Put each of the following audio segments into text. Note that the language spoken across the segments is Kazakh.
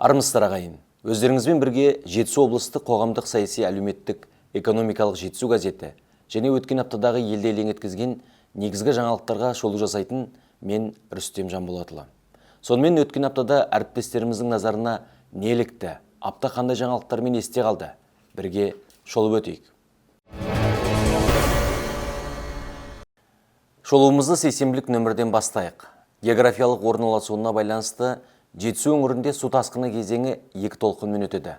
Армысыздар ағайын. Өздеріңізбен бірге Жетісу облыстық қоғамдық саяси әлеуметтік экономикалық Жетісу газеті және өткен аптадағы елде елең еткізген негізгі жаңалықтарға шолу жасайтын мен Рүстем Жанболатұлы. Сонымен өткен аптада әріптестеріміздің назарына не ілікті, апта қандай жаңалықтармен есте қалды? Бірге шолып өтейік. Шолуымызды сейсенбілік нөмірден бастайық. Географиялық орналасуына байланысты Жетісу өңірінде су тасқыны кезеңі 2 толқынмен өтеді.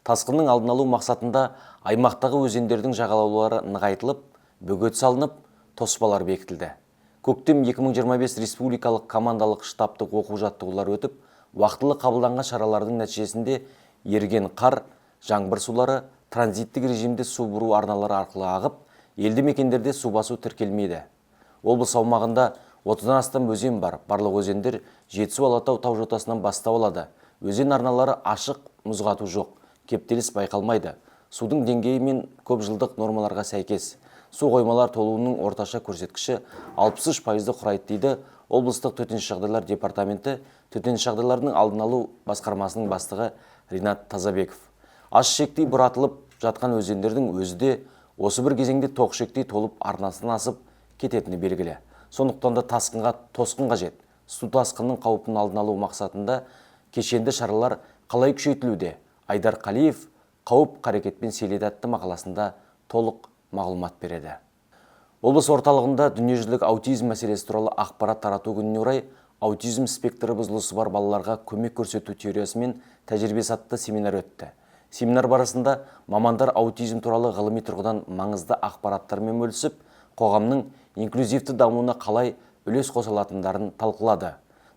Тасқынның алдын алу мақсатында аймақтағы өзендердің жағалаулары нығайтылып, бөгет салынып, тоспалар бекітілді. Көктем 2025 республикалық командалық штабтық оқу-жаттығулар өтіп, уақытылы қабылданған шаралардың нәтижесінде еріген қар, жаңбыр сулары транзиттік режимде су бұру арналары арқылы ағып, елді мекендерде су басу тіркелмейді. Облыс аумағында 30-дан астам өзен бар. Барлық өзендер Жетісу-Алатау тау жотасынан бастау алады. Өзен арналары ашық, мұз қату жоқ, кептеліс байқалмайды. Судың деңгейі мен көп жылдық нормаларға сәйкес. Су қоймалар толуының орташа көрсеткіші 63% құрайды дейді облыстық төтенше жағдайлар департаменті төтенше жағдайлардың алдын алу басқармасының бастығы Ринат Тазабеков. Аш шектей бұратылып жатқан өзендердің өзі де осы бір кезеңде тоқ шектей толып арнасынан асып кететіні белгілі. Сондықтан да тасқынға тосқын қажет. Су тасқынның қауіпін алдын алу мақсатында кешенді шаралар қалай күшейтілуде? Айдар Қалиев қауіп қарекетпен селеді атты мақаласында толық мағлұмат береді. Облыс орталығында дүниежүзілік аутизм мәселесі туралы ақпарат тарату күніне орай аутизм спектрі бұзылысы бар балаларға көмек көрсету теориясы мен тәжірибесі атты семинар өтті. Семинар барысында мамандар аутизм туралы ғылыми тұрғыдан маңызды ақпараттармен бөлісіп, қоғамның инклюзивті дамуына қалай үлес қосылатындарын талқылады.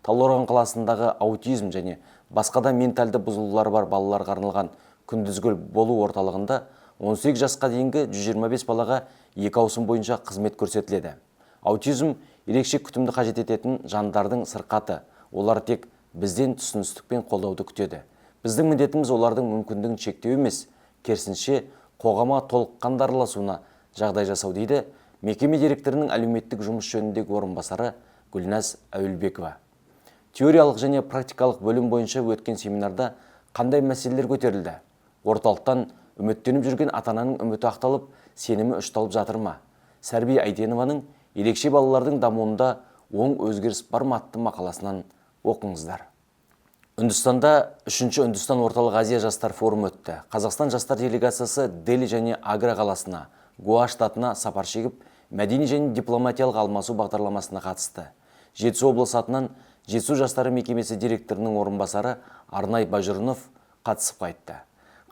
Талдықорған қаласындағы аутизм және басқа да ментальды бұзылулар бар балаларға арналған күндізгі болу орталығында 18 жасқа дейінгі 125 балаға 2 ауысым бойынша қызмет көрсетіледі. Аутизм ерекше күтімді қажет ететін жандардың сырқаты. Олар тек бізден түсіністікпен қолдауды күтеді. Біздің міндетіміз олардың мүмкіндігін шектеу емес, керісінше қоғамға толыққанды араласуына жағдай жасау дейді мекеме директорының әлеуметтік жұмыс жөніндегі орынбасары Гүлназ Әуелбекова. Теориялық және практикалық бөлім бойынша өткен семинарда қандай мәселелер көтерілді? Орталықтан үміттеніп жүрген ата-ананың үміті ақталып, сенімі ұшталып жатыр ма? Сәрби Айденованың ерекше балалардың дамуында оң өзгеріс бар ма атты мақаласынан оқыңыздар. Үндістанда 3-ші Үндістан орталық Азия жастар форумы өтті. Қазақстан жастар делегациясы Дели және Агра қаласына, Гоа штатына сапар шегіп, мәдени және дипломатиялық алмасу бағдарламасына қатысты. Жетісу облысы атынан Жетісу жастары мекемесі директорының орынбасары Арнай Бажырынов қатысып қайтты.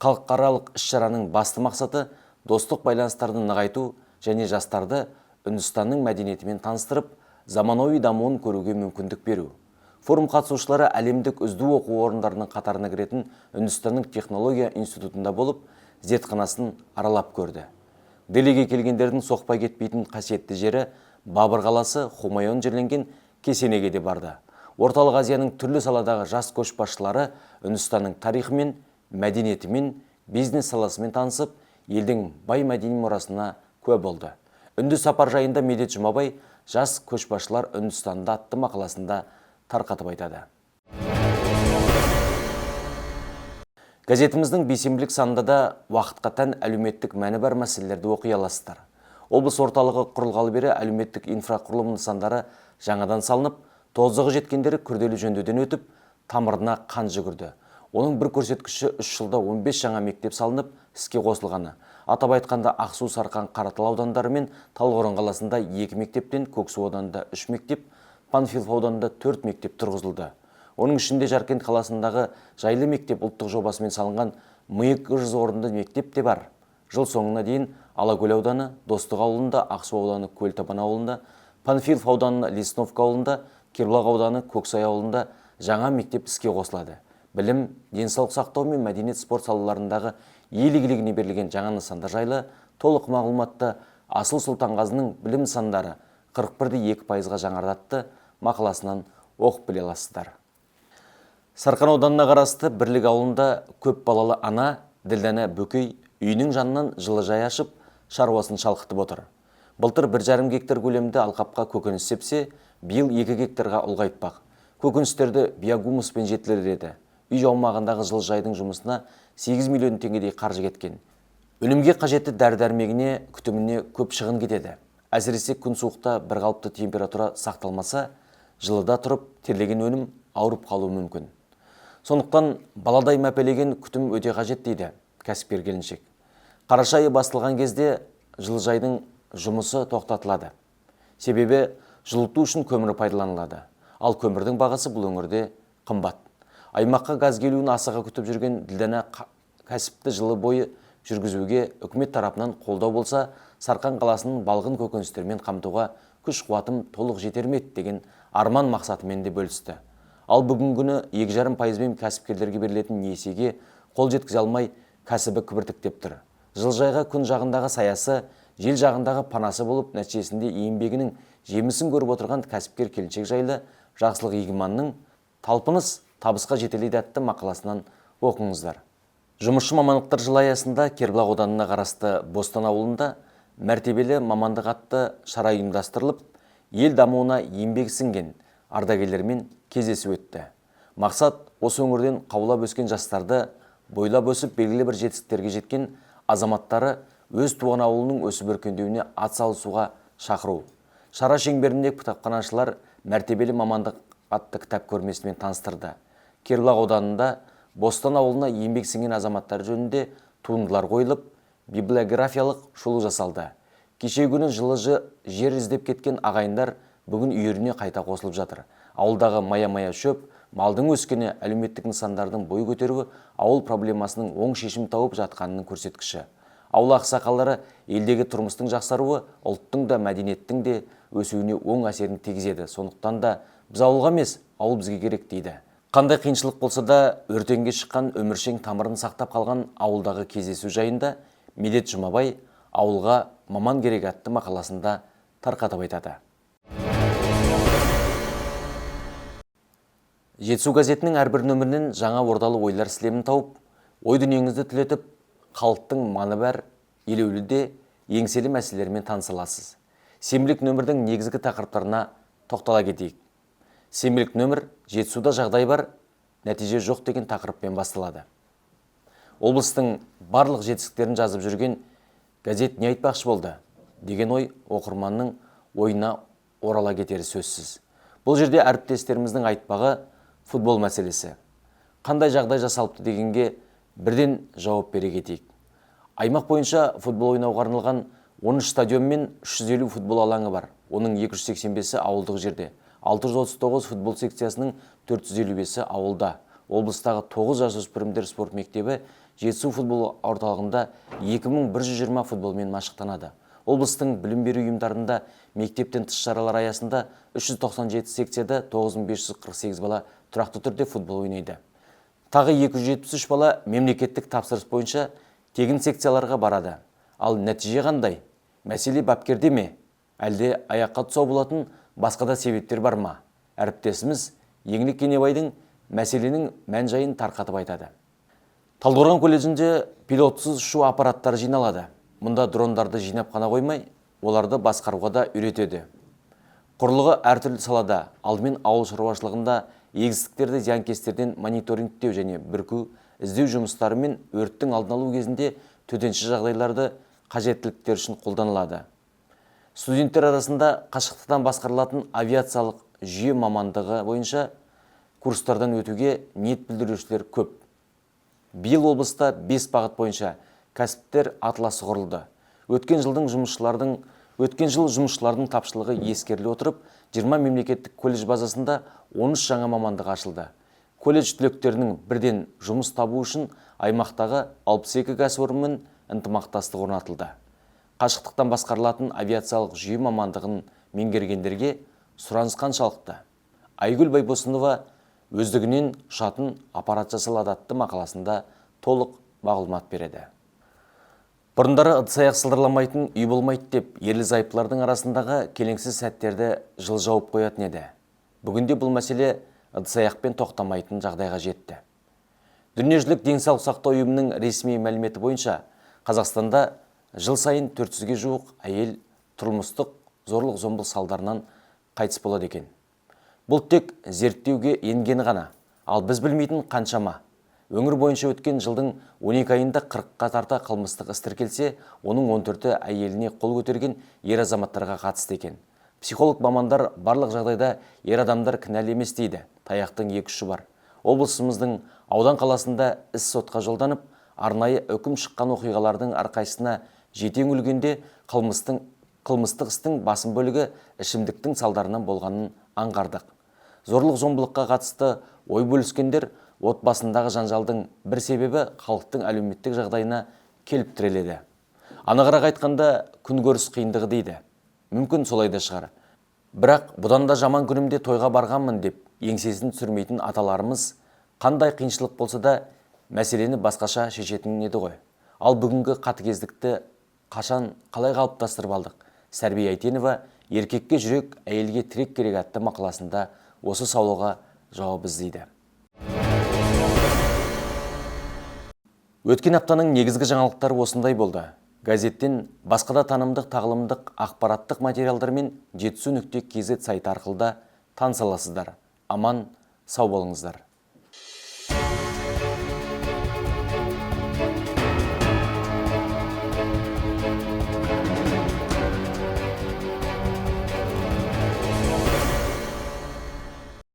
Халықаралық іс-шараның басты мақсаты достық байланыстарды нығайту және жастарды Үндістанның мәдениетімен таныстырып, заманауи дамуын көруге мүмкіндік беру. Форум қатысушылары әлемдік үздік оқу орындарының қатарына кіретін Үндістанның технология институтында болып, зертханасын аралап көрді. Делиге келгендердің соқпай кетпейтін қасиетті жері Бабыр қаласы Хумайон жерленген кесенеге де барды. Орталық Азияның түрлі саладағы жас көшбасшылары Үндістанның тарихымен, мәдениетімен, бизнес саласымен танысып, елдің бай мәдени мұрасына куә болды. Үнді сапар жайында Медет Жұмабай жас көшбасшылар Үндістанда атты мақаласында тарқатып айтады. Газетіміздің бейсенбілік санында да уақытқа тән әлеуметтік мәні бар мәселелерді оқи аласыздар. Облыс орталығы құрылғалы бері әлеуметтік инфрақұрылым нысандары жаңадан салынып, тозығы жеткендері күрделі жөндеуден өтіп, тамырына қан жүгірді. Оның бір көрсеткіші 3 жылда 15 жаңа мектеп салынып, іске қосылғаны. Атап айтқанда Ақсу, Сарқан, Қаратал аудандары мен Талдықорған қаласында 2 мектептен, Көксу ауданында 3 мектеп, Панфилов ауданында 4 мектеп тұрғызылды. Оның ішінде Жаркент қаласындағы жайлы мектеп ұлттық жобасымен салынған 200 орынды мектеп те бар. Жыл соңына дейін Алакөл ауданы, Достық ауылында, Ақсу ауданы, Көлтабан ауылында, Панфилов ауданы, Лесновка ауылында, Кербұлақ ауданы, Көксай ауылында жаңа мектеп іске қосылады. Білім, денсаулық сақтау мен мәдениет спорт салаларындағы ел игілігіне берілген жаңа нысандар жайлы толық мағлұматты Асыл Сұлтанғазының білім нысандары 41,2%-ға жаңартты мақаласынан оқып біле аласыздар. Сарқан ауданына қарасты Бірлік ауылында көп балалы ана Ділдәна Бөкей үйінің жанынан жылыжай ашып, шаруасын шалқытып отыр. Былтыр 1,5 гектар көлемінде алқапқа көкөніс сепсе, биыл 2 гектарға ұлғайтпақ. Көкөністерді биогумуспен жетілдіреді. үй аумағындағы жылыжайдың жұмысына 8 миллион теңгедей қаржы кеткен. Өнімге қажетті дәрі-дәрмегіне, күтіміне көп шығын кетеді. Әсіресе күн суықта бірқалыпты температура сақталмаса, жылыда тұрып терлеген өнім ауырып қалуы мүмкін. Сондықтан баладай мәпелеген күтім өте қажет дейді кәсіпкер келіншек. Қараша айы басталған кезде жылыжайдың жұмысы тоқтатылады. Себебі жылыту үшін көмір пайдаланылады. Ал көмірдің бағасы бұл өңірде қымбат. Аймаққа газ келуін асыға күтіп жүрген Ділдана кәсіпті жылы бойы жүргізуге үкімет тарапынан қолдау болса, Сарқан қаласының балғын көкөністермен қамтуға күш-қуатым толық жетермет деген арман мақсатымен де бөлісті. Ал бүгінгі күні 2,5% кәсіпкерлерге берілетін несиеге қол жеткізе алмай кәсібі кібіртіктеп тұр. Жылыжайға күн жағындағы саясы, жел жағындағы панасы болып, нәтижесінде еңбегінің жемісін көріп отырған кәсіпкер келіншек жайлы Жақсылық Игіманның «Талпыныс табысқа жетелейді» атты мақаласынан оқыңыздар. Жұмысшы мамандықтар жылы аясында Кербұлақ ауданына қарасты Бостан ауылында мәртебелі мамандық атты шара ұйымдастырылып, ел дамуына еңбегі сіңген ардагерлермен кездесу өтті. Мақсат осы өңірден қаулап өскен жастарды, бойлап өсіп белгілі бір жетістіктерге жеткен азаматтары өз туған ауылының өсіп өркендеуіне атсалысуға шақыру. Шара шеңберінде кітапханашылар мәртебелі мамандық атты кітап көрмесімен таныстырды. Кербұлақ ауданында Бостан ауылына еңбек сіңген азаматтар жөнінде туындылар қойылып, библиографиялық шолу жасалды. Кешегі күні жылы жер іздеп кеткен ағайындар бүгін үйіріне қайта қосылып жатыр. Ауылдағы мая-мая шөп, малдың өскені, әлеуметтік нысандардың бой көтеруі ауыл проблемасының оң шешім тауып жатқанының көрсеткіші. Ауыл ақсақалдары елдегі тұрмыстың жақсаруы, ұлттың да мәдениеттің де өсуіне оң әсерін тигізеді. Сондықтан да біз ауылға емес, ауыл бізге керек дейді. Қандай қиыншылық болса да өртенге шыққан өміршең тамырын сақтап қалған ауылдағы кездесу жайында Медет Жұмабай ауылға маман керек атты мақаласында тарқатып айтады. Жетісу газетінің әрбір нөмірінен жаңа ордалы ойлар сілемін тауып, ой дүниеңізді түлетіп, халықтың маны бар елеуліде еңселі мәселелермен танысаласыз. Сенбілік нөмірдің негізгі тақырыптарына тоқтала кетейік. Сенбілік нөмір Жетісуда жағдай бар, нәтиже жоқ деген тақырыппен басталады. Облыстың барлық жетістіктерін жазып жүрген газет не айтпақшы болды деген ой оқырманның ойына орала кетері сөзсіз. Бұл жерде әріптестеріміздің айтпағы футбол мәселесі. Қандай жағдай жасалыпты дегенге бірден жауап бере кетейік. Аймақ бойынша футбол ойнауға арналған 13 стадион мен 350 футбол алаңы бар. Оның 285-і ауылдық жерде. 639 футбол секциясының 455-і ауылда. Облыстағы 9 жасөспірімдер спорт мектебі Жетісу футбол орталығында 2120 футболмен машықтанады. Облыстың білім беру ұйымдарында мектептен тыс шаралар аясында 397 секцияда 9548 бала тұрақты түрде футбол ойнайды. Тағы 273 бала мемлекеттік тапсырыс бойынша тегін секцияларға барады. Ал нәтиже қандай? Мәселе бапкерде ме? Әлде аяққа тұсау болатын басқа да себептер бар ма? Әріптесіміз Еңлік Кенебайдың мәселенің мән-жайын тарқатып айтады. Талдықорған колледжінде пилотсыз ұшу аппараттары жиналады. Мұнда дрондарды жинап қана қоймай, оларды басқаруға да үйретеді. Құрылғы әртүрлі салада, алдымен ауыл шаруашылығында егістіктерді зиянкестерден мониторингтеу және бүрку, іздеу жұмыстары мен өрттің алдын алу кезінде төтенше жағдайларды қажеттіліктер үшін қолданылады. Студенттер арасында қашықтықтан басқарылатын авиациялық жүйе мамандығы бойынша курстардан өтуге ниет білдірушілер көп. Биыл облыста 5 бағыт бойынша кәсіптер атласы құрылды. Өткен жыл жұмысшылардың тапшылығы ескеріле отырып, 20 мемлекеттік колледж базасында 13 жаңа мамандық ашылды. Колледж түлектерінің бірден жұмыс табу үшін аймақтағы 62 кәсіпорынмен ынтымақтастық орнатылды. Қашықтықтан басқарылатын авиациялық жүйе мамандығын меңгергендерге сұраныс қаншалықты? Айгүл Байбосынова өздігінен ұшатын аппарат жасалады атты мақаласында толық мағлұмат береді. Бұрындары ыдыс-аяқ сылдырламайтын үй болмайды деп ерлі-зайыптылардың арасындағы келеңсіз сәттерді жыл жауып қоятын еді. Бүгінде бұл мәселе ыдыс-аяқпен тоқтамайтын жағдайға жетті. Дүниежүзілік денсаулық сақтау ұйымының ресми мәліметі бойынша Қазақстанда жыл сайын 400-ге жуық әйел тұрмыстық зорлық-зомбылық салдарынан қайтыс болады екен. Бұл тек зерттеуге енгені ғана. Ал біз білмейтін қаншама. Өңір бойынша өткен жылдың 12 айында 40-қа тарта қылмыстық іс тіркелсе, оның 14-і әйеліне қол көтерген ер азаматтарға қатысты екен. Психолог мамандар барлық жағдайда ер адамдар кінәлі емес дейді. Таяқтың екі ұшы бар. Облысымыздың аудан қаласында іс сотқа жолданып, арнайы үкім шыққан оқиғалардың әрқайсысына жетең үлгенде қылмыстық істің басым бөлігі ішімдіктің салдарынан болғанын аңғардық. Зорлық-зомбылыққа қатысты ой бөліскендер отбасындағы жанжалдың бір себебі халықтың әлеуметтік жағдайына келіп тіреледі. Анығырақ айтқанда, күнкөріс қиындығы дейді. Мүмкін солай да шығар. Бірақ бұдан да жаман күнімде тойға барғанмын деп еңсесін түсірмейтін аталарымыз қандай қиыншылық болса да мәселені басқаша шешетін еді ғой. Ал бүгінгі қатыгездікті қашан қалай қалыптастырып алдық? Сәрби Әйтенова «Еркекке жүрек, әйелге тірек керек» атты мақаласында осы сауалға жауап іздейді. Өткен аптаның негізгі жаңалықтары осындай болды. Газеттен басқа да танымдық, тағылымдық, ақпараттық материалдармен жетісу.kz сайты арқылы таныса аласыздар. Аман, сау болыңыздар.